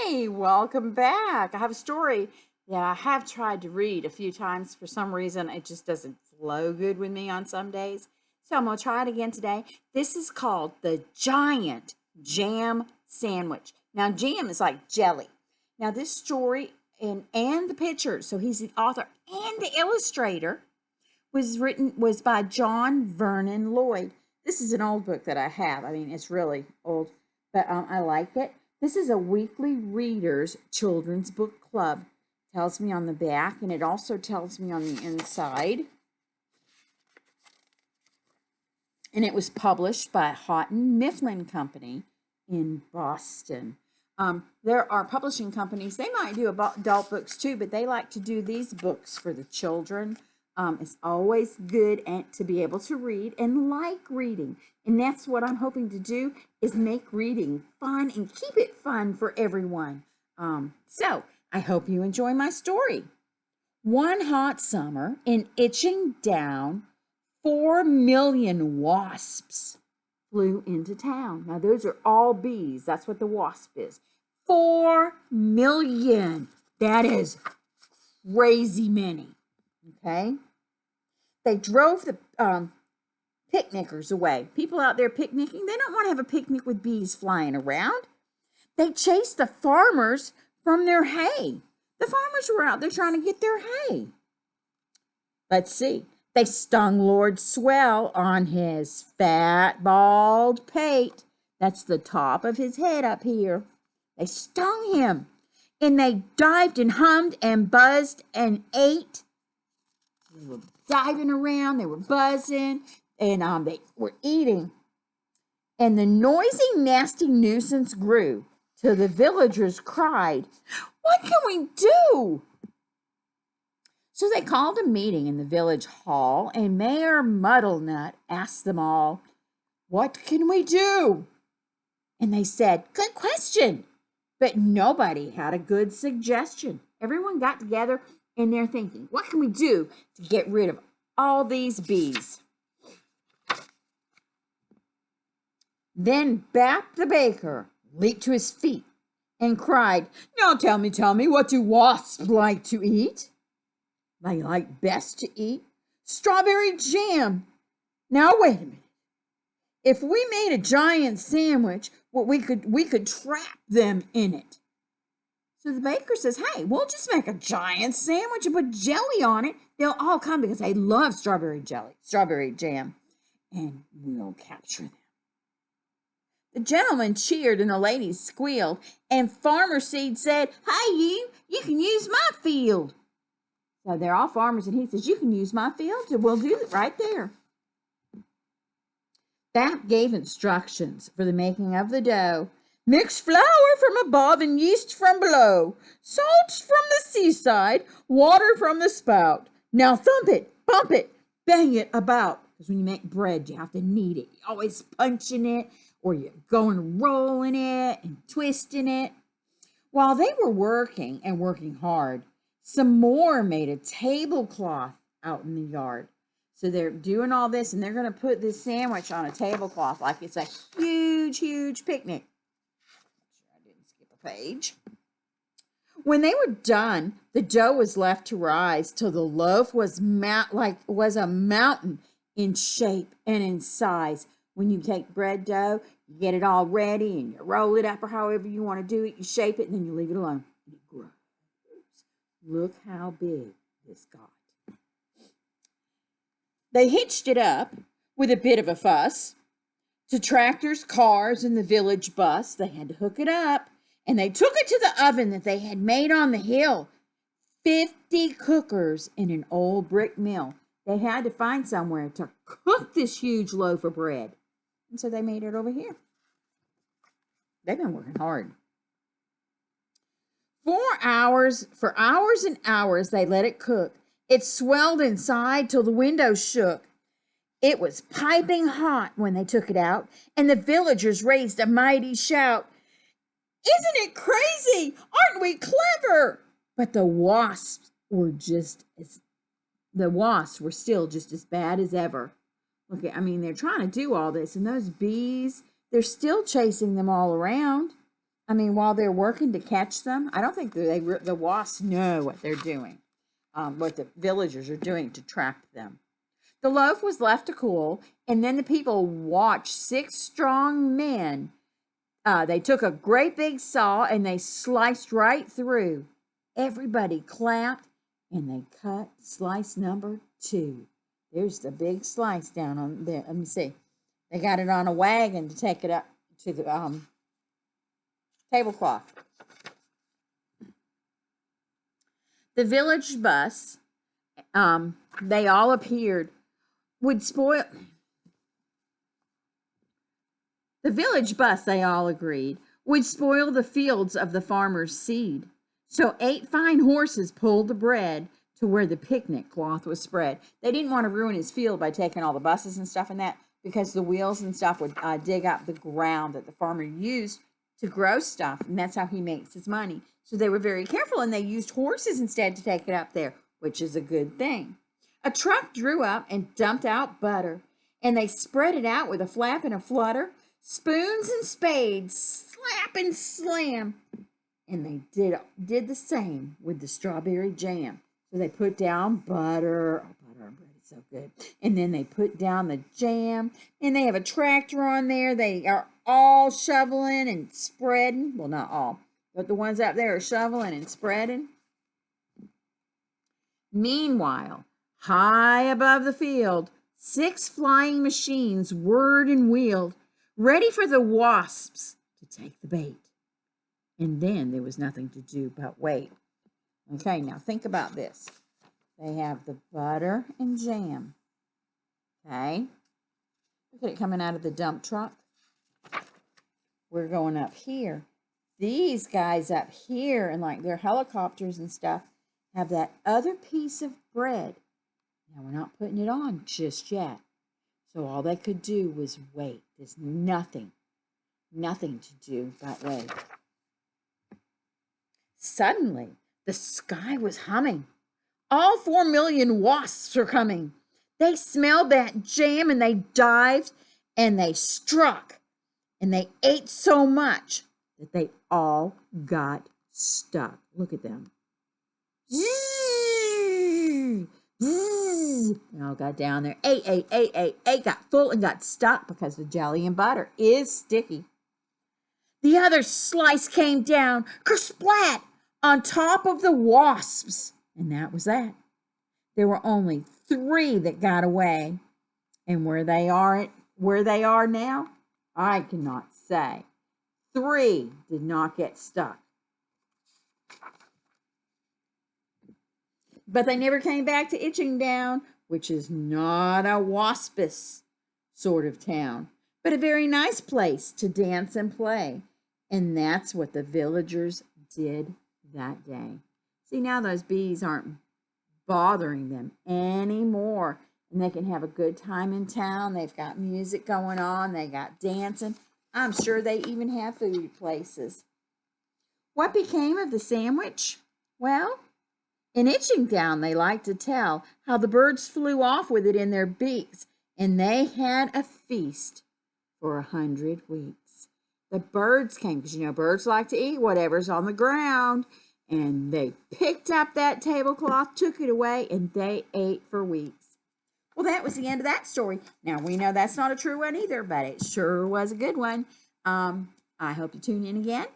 Hey, welcome back. I have a story that I have tried to read a few times. For some reason, it just doesn't flow good with me on some days. So I'm going to try it again today. This is called The Giant Jam Sandwich. Now, jam is like jelly. Now, this story and the picture, so he's the author and the illustrator, was by John Vernon Lloyd. This is an old book that I have. I mean, it's really old, but I like it. This is a weekly readers children's book club. Tells me on the back, and it also tells me on the inside. And it was published by Houghton Mifflin Company in Boston. There are publishing companies, they might do adult books too, but they like to do these books for the children. It's always good to be able to read and like reading. And that's what I'm hoping to do, is make reading fun and keep it fun for everyone. So I hope you enjoy my story. One hot summer in Itching Down, 4 million wasps flew into town. Now those are all bees. That's what the wasp is. 4 million. That is crazy many. Okay, they drove the picnickers away. People out there picnicking, they don't want to have a picnic with bees flying around. They chased the farmers from their hay. The farmers were out there trying to get their hay. Let's see. They stung Lord Swell on his fat, bald pate. That's the top of his head up here. They stung him. And they dived and hummed and buzzed and ate. They were diving around, they were buzzing, and they were eating. And the noisy, nasty nuisance grew till the villagers cried, "What can we do?" So they called a meeting in the village hall, and Mayor Muddlenut asked them all, "What can we do?" And they said, "Good question." But nobody had a good suggestion. Everyone got together and they're thinking, what can we do to get rid of all these bees? Then Bap the baker leaped to his feet and cried, "Now tell me, what do wasps like to eat?" "They like best to eat strawberry jam." "Now wait a minute. If we made a giant sandwich, well, we could trap them in it." So the baker says, "Hey, we'll just make a giant sandwich and put jelly on it. They'll all come because they love strawberry jam, and we'll capture them." The gentleman cheered and the ladies squealed, and Farmer Seed said, "Hey, you can use my field." So they're all farmers, and he says, "You can use my field, and we'll do it right there." Bap gave instructions for the making of the dough. "Mix flour from above and yeast from below, salt from the seaside, water from the spout. Now thump it, bump it, bang it about." Because when you make bread, you have to knead it. You're always punching it, or you're going rolling it and twisting it. While they were working and working hard, some more made a tablecloth out in the yard. So they're doing all this, and they're going to put this sandwich on a tablecloth like it's a huge, huge picnic. I didn't skip a page. When they were done, the dough was left to rise till the loaf was a mountain in shape and in size. When you take bread dough, you get it all ready and you roll it up or however you want to do it. You shape it and then you leave it alone. And it grows. Look how big this got. They hitched it up with a bit of a fuss to tractors, cars, and the village bus. They had to hook it up, and they took it to the oven that they had made on the hill. 50 cookers in an old brick mill. They had to find somewhere to cook this huge loaf of bread. And so they made it over here. They've been working hard. For hours and hours, they let it cook. It swelled inside till the windows shook. It was piping hot when they took it out, and the villagers raised a mighty shout. "Isn't it crazy? Aren't we clever?" But the wasps were still just as bad as ever. Look, they're trying to do all this, and those bees, they're still chasing them all around. I mean, while they're working to catch them, I don't think the wasps know what they're doing, what the villagers are doing to trap them. The loaf was left to cool, and then the people watched 6 strong men. They took a great big saw and they sliced right through. Everybody clapped and they cut slice number 2. There's the big slice down on there. Let me see. They got it on a wagon to take it up to the tablecloth. The village bus, they all appeared, would spoil. The village bus, they all agreed, would spoil the fields of the farmer's seed. So 8 fine horses pulled the bread to where the picnic cloth was spread. They didn't want to ruin his field by taking all the buses and stuff in that, because the wheels and stuff would dig up the ground that the farmer used to grow stuff, and that's how he makes his money. So they were very careful, and they used horses instead to take it up there, which is a good thing. A truck drew up and dumped out butter, and they spread it out with a flap and a flutter. Spoons and spades, slap and slam. And they did the same with the strawberry jam. So they put down butter. Oh, butter and bread is so good. And then they put down the jam. And they have a tractor on there. They are all shoveling and spreading. Well, not all, but the ones out there are shoveling and spreading. Meanwhile, high above the field, 6 flying machines whirred and wheeled, ready for the wasps to take the bait. And then there was nothing to do but wait. Okay, now think about this. They have the butter and jam. Okay. Look at it coming out of the dump truck. We're going up here. These guys up here, and like their helicopters and stuff, have that other piece of bread. Now, we're not putting it on just yet. So all they could do was wait. There's nothing to do but wait. Suddenly, the sky was humming. All 4 million wasps are coming. They smelled that jam and they dived and they struck and they ate so much that they all got stuck. Look at them. They all got down there, ate, got full and got stuck because the jelly and butter is sticky. The other slice came down, kersplat, on top of the wasps. And that was that. There were only 3 that got away. And where they are now, I cannot say. 3 did not get stuck. But they never came back to Itchingdown, which is not a waspous sort of town, but a very nice place to dance and play. And that's what the villagers did that day. See, now those bees aren't bothering them anymore, and they can have a good time in town. They've got music going on. They got dancing. I'm sure they even have food places. What became of the sandwich? Well, in Itchingdown, they like to tell how the birds flew off with it in their beaks, and they had a feast for 100 weeks. The birds came, because you know birds like to eat whatever's on the ground, and they picked up that tablecloth, took it away, and they ate for weeks. Well, that was the end of that story. Now, we know that's not a true one either, but it sure was a good one. I hope you tune in again.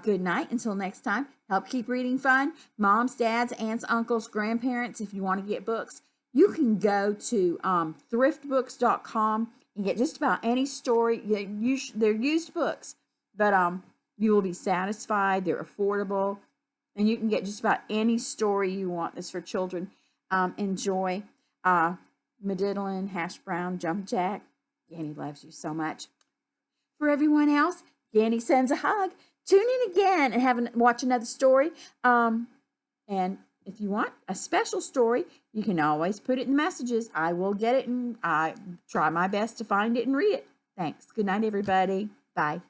Good night. Until next time, help keep reading fun. Moms, dads, aunts, uncles, grandparents, if you want to get books, you can go to thriftbooks.com and get just about any story. They're used books, but you will be satisfied. They're affordable, and you can get just about any story you want. This for children. Enjoy. Mediddlin, Hash Brown, Jump Jack. Ganny loves you so much. For everyone else, Ganny sends a hug. Tune in again and watch another story. And if you want a special story, you can always put it in the messages. I will get it, and I try my best to find it and read it. Thanks. Good night, everybody. Bye.